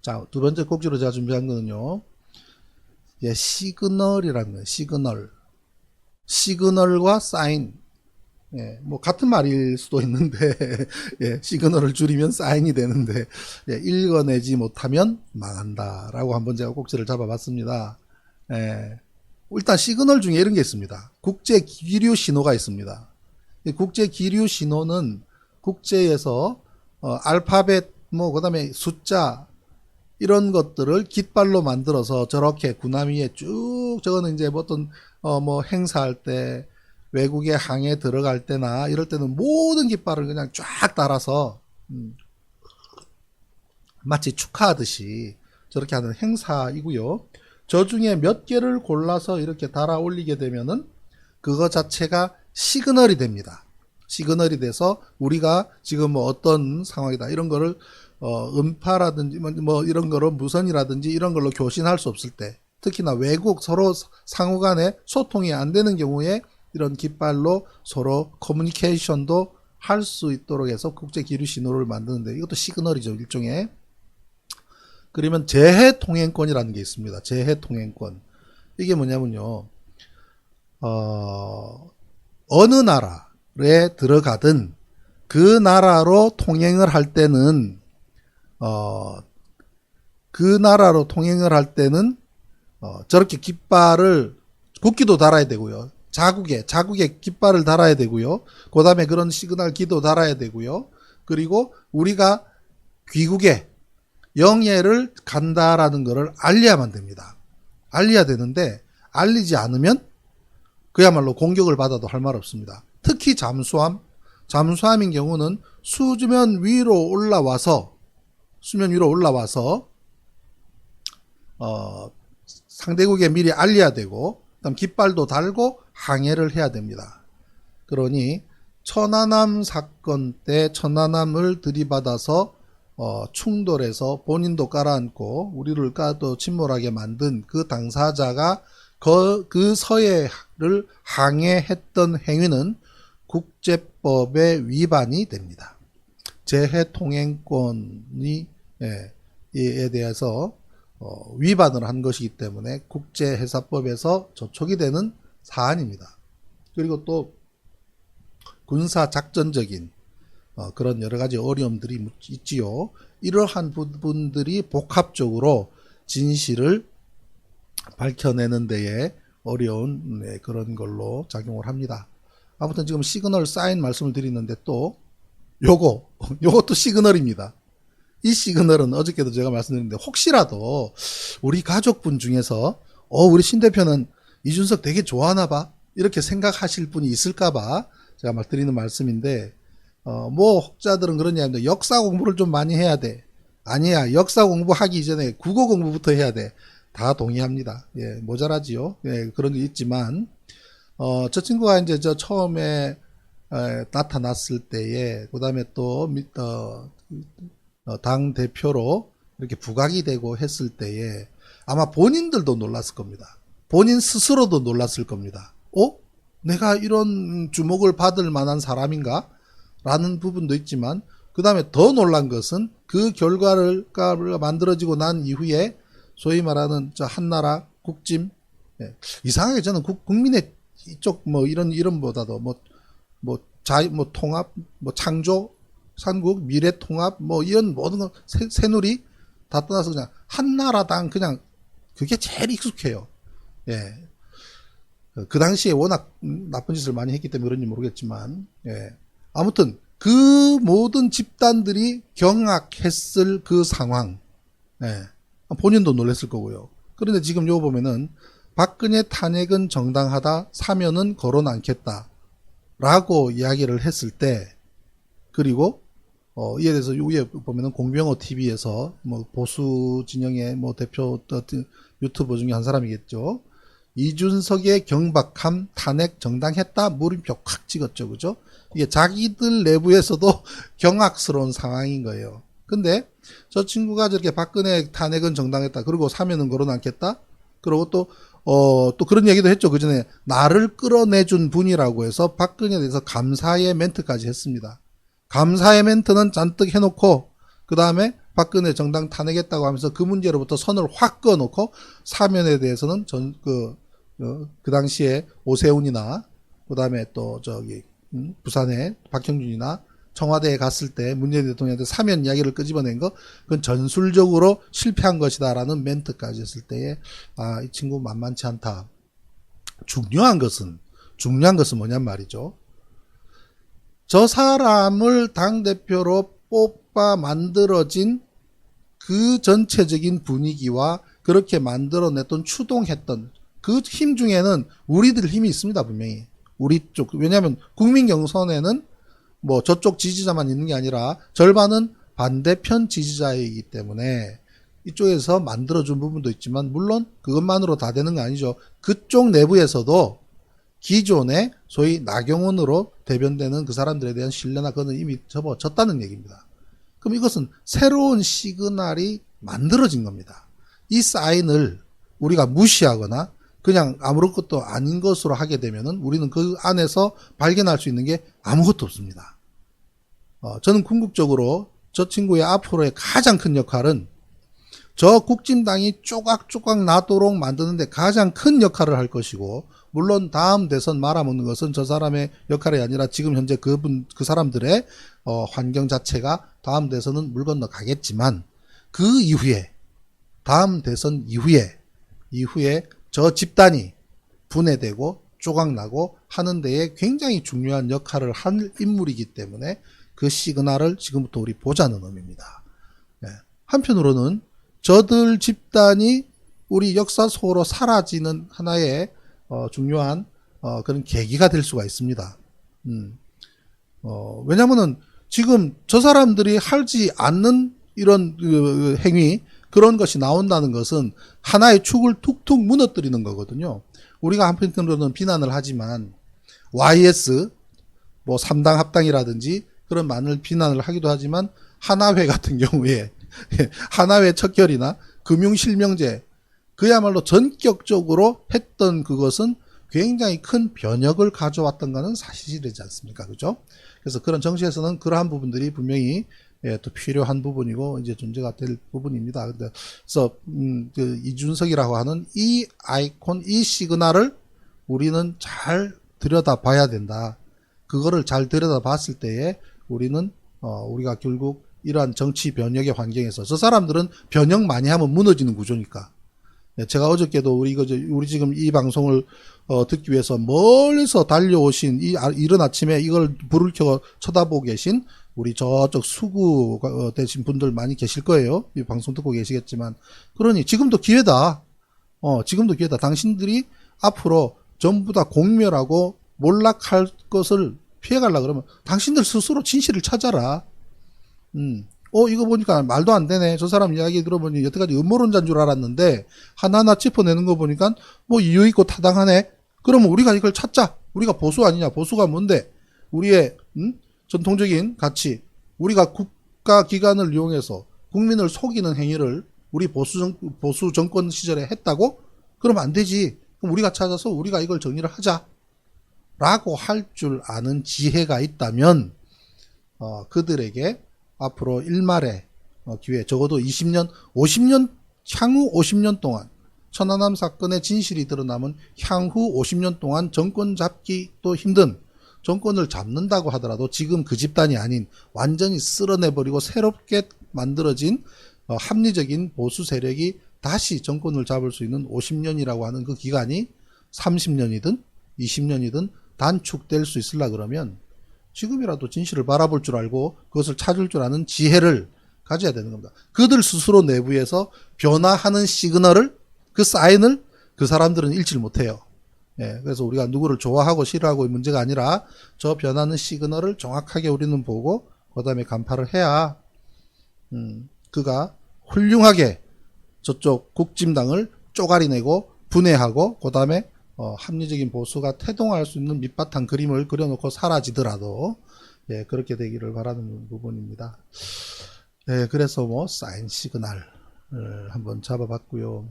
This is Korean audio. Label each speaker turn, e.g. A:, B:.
A: 자, 두 번째 꼭지로 제가 준비한 거는요. 예, 시그널이라는 거예요. 시그널. 시그널과 사인. 예, 뭐 같은 말일 수도 있는데 예, 시그널을 줄이면 사인이 되는데 예, 읽어내지 못하면 망한다라고 한번 제가 꼭지를 잡아봤습니다. 예, 일단 시그널 중에 이런 게 있습니다. 국제 기류 신호가 있습니다. 이 국제 기류 신호는 국제에서 알파벳 뭐 그다음에 숫자 이런 것들을 깃발로 만들어서 저렇게 군함위에 쭉 저거는 이제 어떤 뭐 행사할 때 외국에 항해 들어갈 때나 이럴 때는 모든 깃발을 그냥 쫙 달아서 마치 축하하듯이 저렇게 하는 행사이고요. 저 중에 몇 개를 골라서 이렇게 달아 올리게 되면은 그거 자체가 시그널이 됩니다. 시그널이 돼서 우리가 지금 뭐 어떤 상황이다 이런 거를 음파라든지 뭐 이런 거로 무선이라든지 이런 걸로 교신할 수 없을 때 특히나 외국 서로 상호 간에 소통이 안 되는 경우에 이런 깃발로 서로 커뮤니케이션도 할 수 있도록 해서 국제 기류 신호를 만드는데 이것도 시그널이죠, 일종의. 그러면 재해 통행권이라는 게 있습니다. 재해 통행권. 이게 뭐냐면요. 어느 나라에 들어가든 그 나라로 통행을 할 때는 저렇게 깃발을 국기도 달아야 되고요. 자국에 깃발을 달아야 되고요. 그 다음에 그런 시그널 기도 달아야 되고요. 그리고 우리가 귀국에 영해를 간다라는 것을 알려야만 됩니다. 알려야 되는데 알리지 않으면 그야말로 공격을 받아도 할 말 없습니다. 특히 잠수함인 경우는 수면 위로 올라와서 상대국에 미리 알려야 되고 그다음 깃발도 달고 항해를 해야 됩니다. 그러니 천안함 사건 때 천안함을 들이받아서 충돌해서 본인도 깔아앉고 우리를 또 침몰하게 만든 그 당사자가 그 서해를 항해했던 행위는 국제법의 위반이 됩니다. 재해통행권이 에 대해서 위반을 한 것이기 때문에 국제해사법에서 저촉이 되는 사안입니다. 그리고 또 군사작전적인 그런 여러가지 어려움들이 있지요. 이러한 부분들이 복합적으로 진실을 밝혀내는 데에 어려운 그런 걸로 작용을 합니다. 아무튼 지금 시그널 사인 말씀을 드리는데 또 요것도 시그널입니다. 이 시그널은 어저께도 제가 말씀드렸는데 혹시라도 우리 가족분 중에서 우리 신 대표는 이준석 되게 좋아하나 봐 이렇게 생각하실 분이 있을까 봐 제가 드리는 말씀인데 뭐 혹자들은 그런 이야기입니다. 역사 공부를 좀 많이 해야 돼. 아니야, 역사 공부하기 이전에 국어 공부부터 해야 돼. 다 동의합니다. 예, 모자라지요. 예, 그런 게 있지만 저 친구가 이제 처음에 나타났을 때에 그다음에 또 당 대표로 이렇게 부각이 되고 했을 때에 아마 본인들도 놀랐을 겁니다. 본인 스스로도 놀랐을 겁니다. 내가 이런 주목을 받을 만한 사람인가? 라는 부분도 있지만 그 다음에 더 놀란 것은 그 결과를 만들어지고 난 이후에 소위 말하는 한나라 국짐 이상하게 저는 국민의 이쪽 뭐 이런 이름보다도 통합 창조 삼국 미래통합 이런 모든 거 새누리 다 떠나서 그냥 한나라당 그냥 그게 제일 익숙해요. 예. 그 당시에 워낙 나쁜 짓을 많이 했기 때문에 그런지 모르겠지만 예. 아무튼 그 모든 집단들이 경악했을 그 상황 예. 본인도 놀랐을 거고요. 그런데 지금 요거 보면은 박근혜 탄핵은 정당하다 사면은 거론 않겠다 라고 이야기를 했을 때 그리고 이에 대해서 위에 보면은 공병호 TV에서 보수 진영의 대표 유튜버 중에 한 사람이겠죠. 이준석의 경박함 탄핵 정당했다 물음표 콱 찍었죠. 그죠? 이게 자기들 내부에서도 경악스러운 상황인 거예요. 근데 저 친구가 저렇게 박근혜 탄핵은 정당했다. 그리고 사면은 거론 않겠다. 그리고 또 그런 얘기도 했죠. 그 전에 나를 끌어내준 분이라고 해서 박근혜에 대해서 감사의 멘트까지 했습니다. 감사의 멘트는 잔뜩 해놓고 그 다음에 박근혜 정당 탄핵했다고 하면서 그 문제로부터 선을 확 그어놓고 사면에 대해서는 그 당시에 오세훈이나 그다음에 또 부산에 박형준이나 청와대에 갔을 때 문재인 대통령한테 사면 이야기를 끄집어낸 거, 그건 전술적으로 실패한 것이다라는 멘트까지 했을 때에, 이 친구 만만치 않다. 중요한 것은 뭐냔 말이죠. 저 사람을 당대표로 뽑아 만들어진 그 전체적인 분위기와 그렇게 만들어냈던, 추동했던 그 힘 중에는 우리들 힘이 있습니다, 분명히. 우리 쪽. 왜냐하면 국민 경선에는 뭐 저쪽 지지자만 있는 게 아니라 절반은 반대편 지지자이기 때문에 이쪽에서 만들어준 부분도 있지만, 물론 그것만으로 다 되는 거 아니죠. 그쪽 내부에서도 기존에 소위 나경원으로 대변되는 그 사람들에 대한 신뢰나 그거는 이미 접어졌다는 얘기입니다. 그럼 이것은 새로운 시그널이 만들어진 겁니다. 이 사인을 우리가 무시하거나 그냥 아무것도 아닌 것으로 하게 되면은 우리는 그 안에서 발견할 수 있는 게 아무것도 없습니다. 저는 궁극적으로 저 친구의 앞으로의 가장 큰 역할은 저 국진당이 쪼각쪼각 나도록 만드는데 가장 큰 역할을 할 것이고, 물론 다음 대선 말아먹는 것은 저 사람의 역할이 아니라 지금 현재 그 사람들의 환경 자체가 다음 대선은 물 건너 가겠지만, 그 이후에 다음 대선 이후에 저 집단이 분해되고 조각나고 하는 데에 굉장히 중요한 역할을 한 인물이기 때문에 그 시그널을 지금부터 우리 보자는 의미입니다. 네. 한편으로는 저들 집단이 우리 역사 속으로 사라지는 하나의 중요한 그런 계기가 될 수가 있습니다. 왜냐면은 지금 저 사람들이 하지 않는 이런 행위, 그런 것이 나온다는 것은 하나의 축을 툭툭 무너뜨리는 거거든요. 우리가 한편으로는 비난을 하지만 YS 뭐 3당 합당이라든지 그런 많은 비난을 하기도 하지만, 하나회 같은 경우에 하나회 척결이나 금융실명제, 그야말로 전격적으로 했던 그것은 굉장히 큰 변혁을 가져왔던 것은 사실이지 않습니까? 그죠? 그래서 그런 정치에서는 그러한 부분들이 분명히 또 필요한 부분이고 이제 존재가 될 부분입니다. 그래서 그 이준석이라고 하는 이 아이콘, 이 시그널을 우리는 잘 들여다봐야 된다. 그거를 잘 들여다봤을 때에 우리는 우리가 결국 이러한 정치 변혁의 환경에서, 저 사람들은 변혁 많이 하면 무너지는 구조니까. 제가 어저께도 우리 지금 이 방송을 듣기 위해서 멀리서 달려오신 이른 아침에 이걸 불을 켜고 쳐다보고 계신 우리 저쪽 수구 되신 분들 많이 계실 거예요. 이 방송 듣고 계시겠지만, 그러니 지금도 기회다. 지금도 기회다. 당신들이 앞으로 전부 다 공멸하고 몰락할 것을 피해가려고 그러면 당신들 스스로 진실을 찾아라. 이거 보니까 말도 안 되네. 저 사람 이야기 들어보니 여태까지 음모론자인 줄 알았는데 하나하나 짚어내는 거 보니까 뭐 이유 있고 타당하네. 그러면 우리가 이걸 찾자. 우리가 보수 아니냐. 보수가 뭔데? 우리의 전통적인 가치, 우리가 국가기관을 이용해서 국민을 속이는 행위를 우리 보수 정권 시절에 했다고? 그러면 안 되지. 그럼 우리가 찾아서 우리가 이걸 정리를 하자 라고 할 줄 아는 지혜가 있다면 그들에게 앞으로 일말의 기회, 적어도 20년, 50년, 향후 50년 동안, 천안함 사건의 진실이 드러나면 향후 50년 동안 정권 잡기도 힘든, 정권을 잡는다고 하더라도 지금 그 집단이 아닌 완전히 쓸어내버리고 새롭게 만들어진 합리적인 보수 세력이 다시 정권을 잡을 수 있는 50년이라고 하는 그 기간이 30년이든 20년이든 단축될 수 있으려 그러면 지금이라도 진실을 바라볼 줄 알고 그것을 찾을 줄 아는 지혜를 가져야 되는 겁니다. 그들 스스로 내부에서 변화하는 시그널을, 그 사인을 그 사람들은 읽지를 못해요. 그래서 우리가 누구를 좋아하고 싫어하고의 문제가 아니라 저 변하는 시그널을 정확하게 우리는 보고 그 다음에 간파를 해야 그가 훌륭하게 저쪽 국진당을 쪼가리내고 분해하고 그 다음에 합리적인 보수가 태동할 수 있는 밑바탕 그림을 그려놓고 사라지더라도 그렇게 되기를 바라는 부분입니다. 그래서 뭐 사인 시그널을 한번 잡아봤고요.